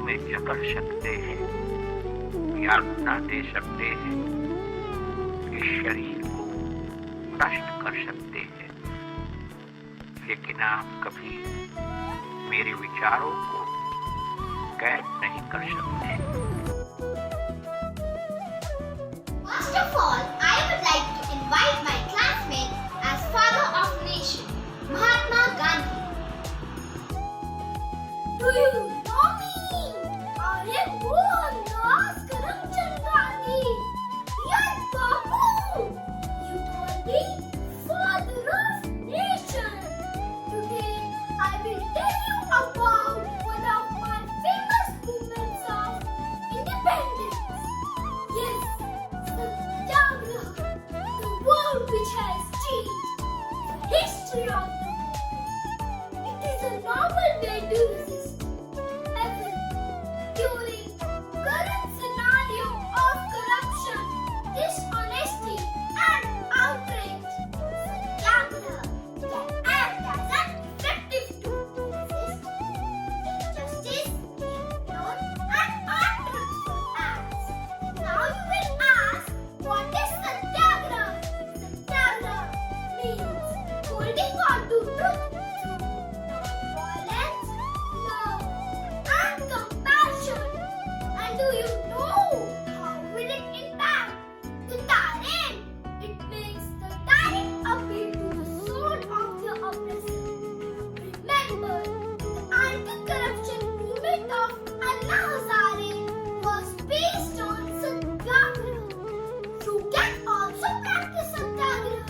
में जकड़ सकते हैं, यातना दे सकते हैं, इस शरीर को नष्ट कर सकते हैं, लेकिन आप कभी मेरे विचारों को कैद नहीं कर सकते। First of all, I would like to invite my classmate as Father of Nation, Mahatma Gandhi. Do you know me? I am Mohandas Karamchand Gandhi. Yes, Babu. You call me Father of Nation. Today, I will tell you about one of my famous movements of independence. Yes, Satyagraha, the word which has changed the history of the world. It is a novel way to resist evil during current scenario of corruption, dishonesty and outrage. Satyagraha can act as an effective tool to resist injustice, ignorance and untruthful acts. Now you will ask, what is Satyagraha? Satyagraha means holding on to truth through violence, love and compassion. And do you know how will it impact the tyrant? It makes the tyrant appeal to the soul of the oppressor. Remember, the anti-corruption movement of Anna Hazare was based on Satyagraha. You can also practice Satyagraha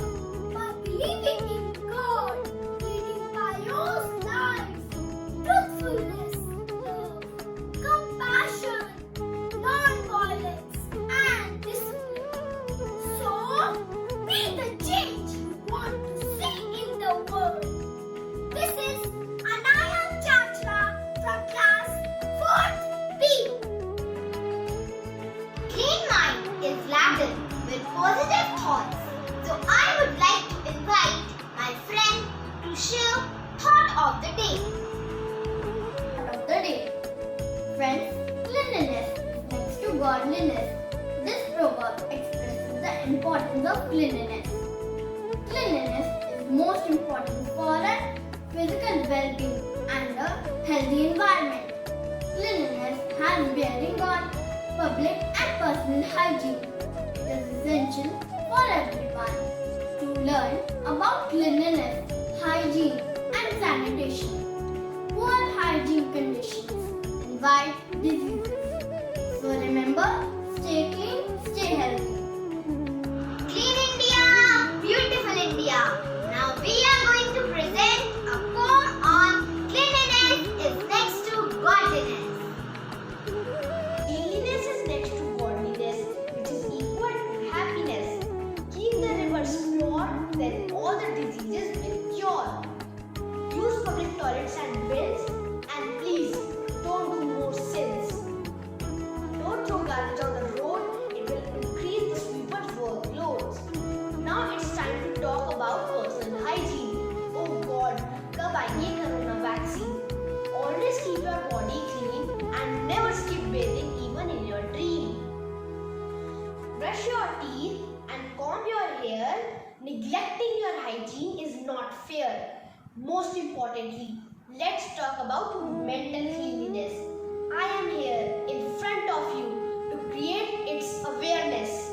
by believing in God, leading pious lives, truthfulness, love, compassion, non-violence, and discipline. So, be the change you want to see in the world. This is Anayam Chachra from class 4th B. Clean mind is laden with positive thoughts. So I would like to invite my friend to share thought of the day. Thought of the day. Friends, cleanliness is next to godliness. This proverb expresses the importance of cleanliness. Cleanliness is most important for our physical well-being and a healthy environment. Cleanliness has bearing on public and personal hygiene. It is essential for everyone to learn about cleanliness, hygiene and sanitation. Poor hygiene conditions invite diseases. So remember, stay clean, stay healthy. Clean India, beautiful India. Now we are going to present a poem on cleanliness is next to godliness. Cleanliness is next to godliness, which is equal to happiness. Keep the rivers pure, then all the diseases will cure. Use public toilets and bins, and please don't do more sins. Don't throw garbage on the road, it will increase the sweeper's workloads. Now it's time to talk about personal hygiene. Oh God, कब आएगी corona vaccine? Always keep your body clean and never skip bathing even in your dream. Brush your teeth and comb your hair. Neglecting your hygiene is not fair. Most importantly, let's talk about mental cleanliness. I am here in front of you to create its awareness.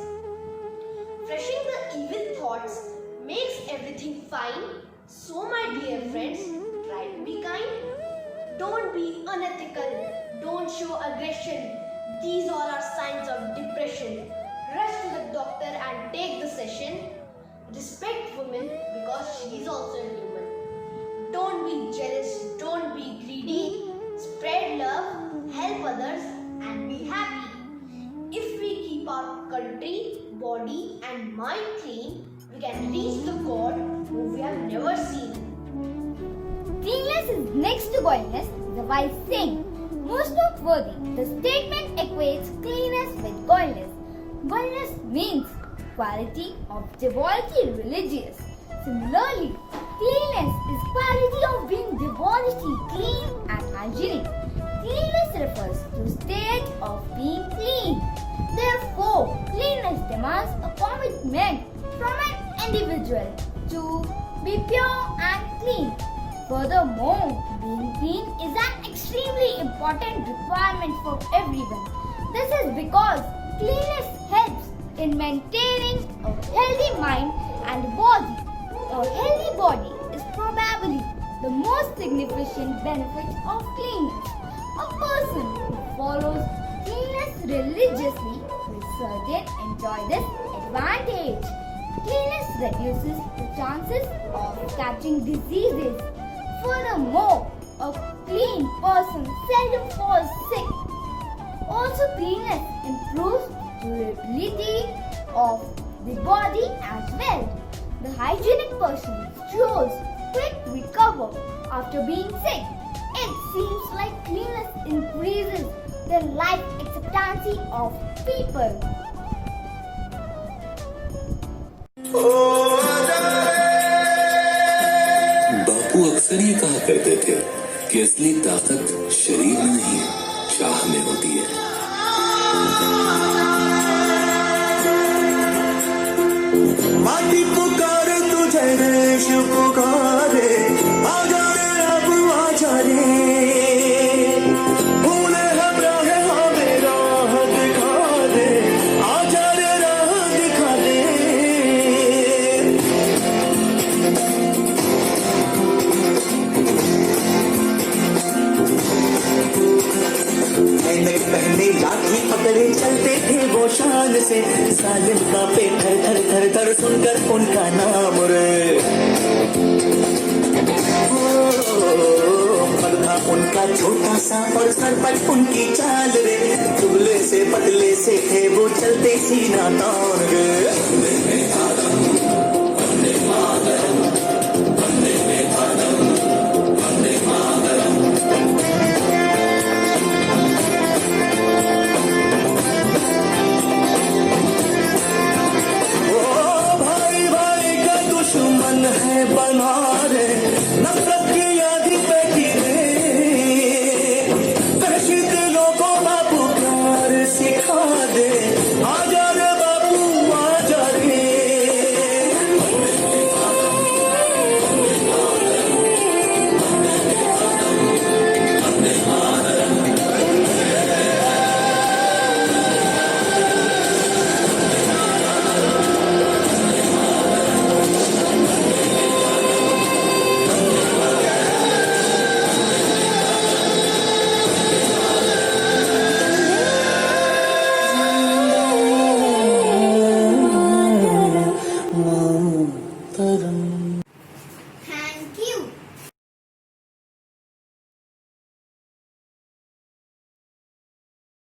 Brushing the evil thoughts makes everything fine. So my dear friends, try to be kind. Don't be unethical. Don't show aggression. These all are signs of depression. Rush to the doctor and take the session. Respect women because she is also a human. Don't be jealous. Don't be greedy. Spread love, help others and be happy. If we keep our country, body and mind clean, we can reach the God who we have never seen. Cleanliness is next to godliness is a wise saying. Most noteworthy, the statement equates cleanness with godliness. Godliness means quality of devotee religious. Similarly, cleanliness is quality of being devotee clean and hygienic. Cleanliness refers to Furthermore, being clean is an extremely important requirement for everyone. This is because cleanliness helps in maintaining a healthy mind and body. A healthy body is probably the most significant benefit of cleanliness. A person who follows cleanliness religiously will certainly enjoy this advantage. Cleanliness reduces the chances of catching diseases. Furthermore, a clean person seldom falls sick. Also, cleanliness improves durability of the body as well. The hygienic person shows quick recovery after being sick. It seems like cleanliness increases the life expectancy of people. बापू अक्सर ये कहा करते थे कि असली ताकत शरीर में नहीं चाह में होती है। माटी पुकारे तुझे देश पुकारे आजा रे अब आजा रे भूले हम राह हमें राह दिखा दे आजा रे राह दिखा दे ऐनक पहने लाठी पकड़े चलते थे वो शान से सालिम का पे थर थर थर थर सुनकर उनका नाम रे पग था उनका छोटा सा और सर पर उनकी चाल रे दुबले से पतले से थे वो चलते सीना तान रे